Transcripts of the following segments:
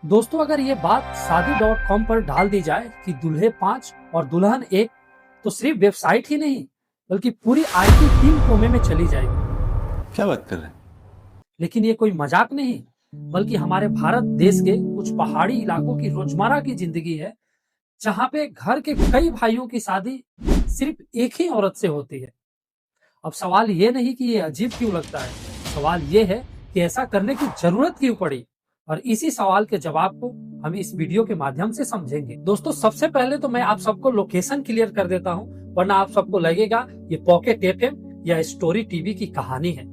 दोस्तों, अगर ये बात शादी.com पर डाल दी जाए कि दूल्हे 5 और दुल्हन 1, तो सिर्फ वेबसाइट ही नहीं बल्कि पूरी आईटी टीम कोमे में चली जाएगी। क्या बात कर रहे हैं? लेकिन ये कोई मजाक नहीं, बल्कि हमारे भारत देश के कुछ पहाड़ी इलाकों की रोजमर्रा की जिंदगी है, जहाँ पे घर के कई भाइयों की शादी सिर्फ एक ही औरत से होती है। अब सवाल ये नहीं कि ये अजीब क्यों लगता है, सवाल ये है कि ऐसा करने की जरूरत क्यों पड़ी। और इसी सवाल के जवाब को हम इस वीडियो के माध्यम से समझेंगे। दोस्तों, सबसे पहले तो मैं आप सबको लोकेशन क्लियर कर देता हूँ, वरना आप सबको लगेगा ये पॉकेट एफएम या स्टोरी टीवी की कहानी है।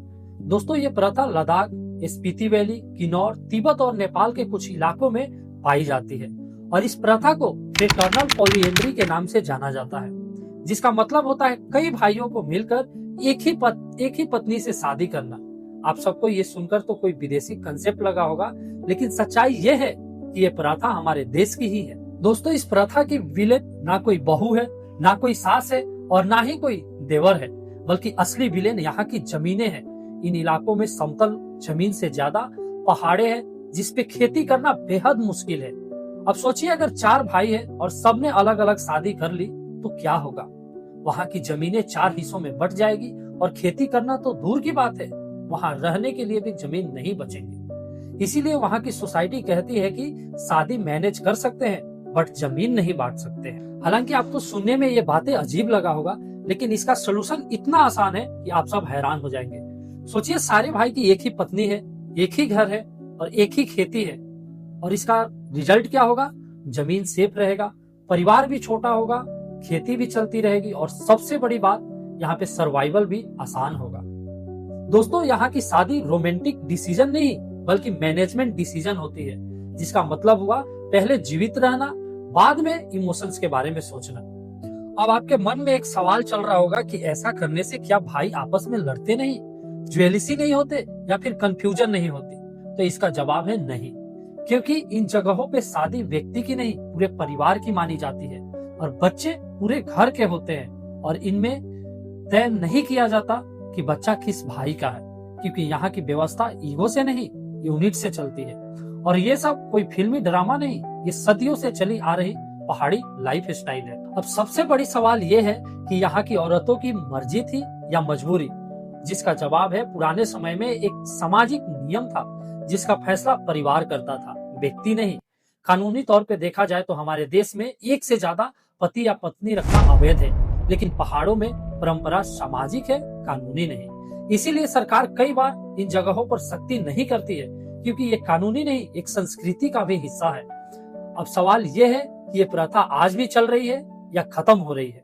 दोस्तों, ये प्रथा लद्दाख, स्पीति वैली, किन्नौर, तिब्बत और नेपाल के कुछ इलाकों में पाई जाती है और इस प्रथा को फ्रेटर्नल पॉलीएंड्री के नाम से जाना जाता है, जिसका मतलब होता है कई भाइयों को मिलकर एक ही पत्नी से शादी करना। आप सबको ये सुनकर तो कोई विदेशी कंसेप्ट लगा होगा, लेकिन सच्चाई ये है कि ये प्रथा हमारे देश की ही है। दोस्तों, इस प्रथा की विलेन ना कोई बहू है, ना कोई सास है और ना ही कोई देवर है, बल्कि असली विलेन यहाँ की जमीनें हैं। इन इलाकों में समतल जमीन से ज्यादा पहाड़े हैं, जिसपे खेती करना बेहद मुश्किल है। अब सोचिए, अगर 4 भाई है और सबने अलग अलग शादी कर ली तो क्या होगा। वहाँ की जमीनें 4 हिस्सों में बट जाएगी और खेती करना तो दूर की बात है, वहाँ रहने के लिए भी जमीन नहीं बचेगी। इसीलिए वहाँ की सोसाइटी कहती है कि शादी मैनेज कर सकते हैं बट जमीन नहीं बांट सकते हैं। हालांकि आपको सुनने में ये बातें अजीब लगा होगा, लेकिन इसका सोल्यूशन इतना आसान है कि आप सब हैरान हो जाएंगे। सोचिए, सारे भाई की एक ही पत्नी है, एक ही घर है और एक ही खेती है, और इसका रिजल्ट क्या होगा? जमीन सेफ रहेगा, परिवार भी छोटा होगा, खेती भी चलती रहेगी और सबसे बड़ी बात, यहाँ पे सर्वाइवल भी आसान होगा। दोस्तों, यहाँ की शादी रोमांटिक डिसीजन नहीं बल्कि मैनेजमेंट डिसीजन होती है, जिसका मतलब हुआ पहले जीवित रहना, बाद में इमोशंस के बारे में सोचना। अब आपके मन में एक सवाल चल रहा होगा कि ऐसा करने से क्या भाई आपस में लड़ते नहीं, ज्वेलिसी नहीं होते या फिर कंफ्यूजन नहीं होती? तो इसका जवाब है नहीं, क्योंकि इन जगहों पे शादी व्यक्ति की नहीं पूरे परिवार की मानी जाती है और बच्चे पूरे घर के होते हैं और इनमें तय नहीं किया जाता कि बच्चा किस भाई का है, क्योंकि यहाँ की व्यवस्था ईगो से नहीं, यूनिट से चलती है। और ये सब कोई फिल्मी ड्रामा नहीं, ये सदियों से चली आ रही पहाड़ी लाइफ स्टाइल है। अब सबसे बड़ी सवाल ये है कि यहाँ की औरतों की मर्जी थी या मजबूरी, जिसका जवाब है पुराने समय में एक सामाजिक नियम था जिसका फैसला परिवार करता था, व्यक्ति नहीं। कानूनी तौर पे देखा जाए तो हमारे देश में एक से ज्यादा पति या पत्नी रखना अवैध है, लेकिन पहाड़ों में परंपरा सामाजिक है, कानूनी नहीं। इसीलिए सरकार कई बार इन जगहों पर सख्ती नहीं करती है, क्योंकि ये कानूनी नहीं, एक संस्कृति का भी हिस्सा है। अब सवाल ये है कि ये प्रथा आज भी चल रही है या खत्म हो रही है?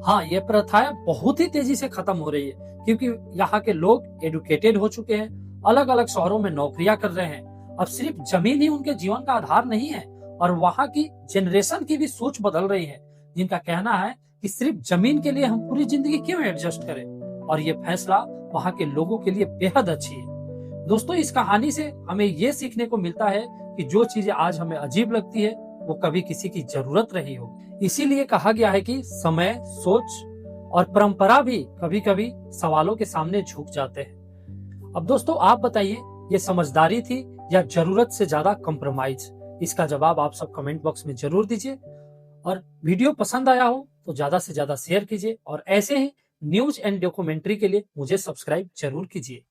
हाँ, ये प्रथाएं बहुत ही तेजी से खत्म हो रही है, क्योंकि यहाँ के लोग एडुकेटेड हो चुके हैं, अलग अलग शहरों में नौकरियां कर रहे हैं। अब सिर्फ जमीन ही उनके जीवन का आधार नहीं है, और वहाँ की जनरेशन की भी सोच बदल रही है, जिनका कहना है कि सिर्फ जमीन के लिए हम पूरी जिंदगी क्यों एडजस्ट करें, और ये फैसला वहाँ के लोगों के लिए बेहद अच्छी है। दोस्तों, इस कहानी से हमें ये सीखने को मिलता है कि जो चीजें आज हमें अजीब लगती है वो कभी किसी की जरूरत रही होगी। इसीलिए कहा गया है कि समय, सोच और परंपरा भी कभी कभी सवालों के सामने झुक जाते हैं। अब दोस्तों, आप बताइए, ये समझदारी थी या जरूरत से ज्यादा कॉम्प्रोमाइज? इसका जवाब आप सब कमेंट बॉक्स में जरूर दीजिए। और वीडियो पसंद आया हो तो ज्यादा से ज्यादा शेयर कीजिए, और ऐसे ही न्यूज एंड डॉक्यूमेंट्री के लिए मुझे सब्सक्राइब जरूर कीजिए।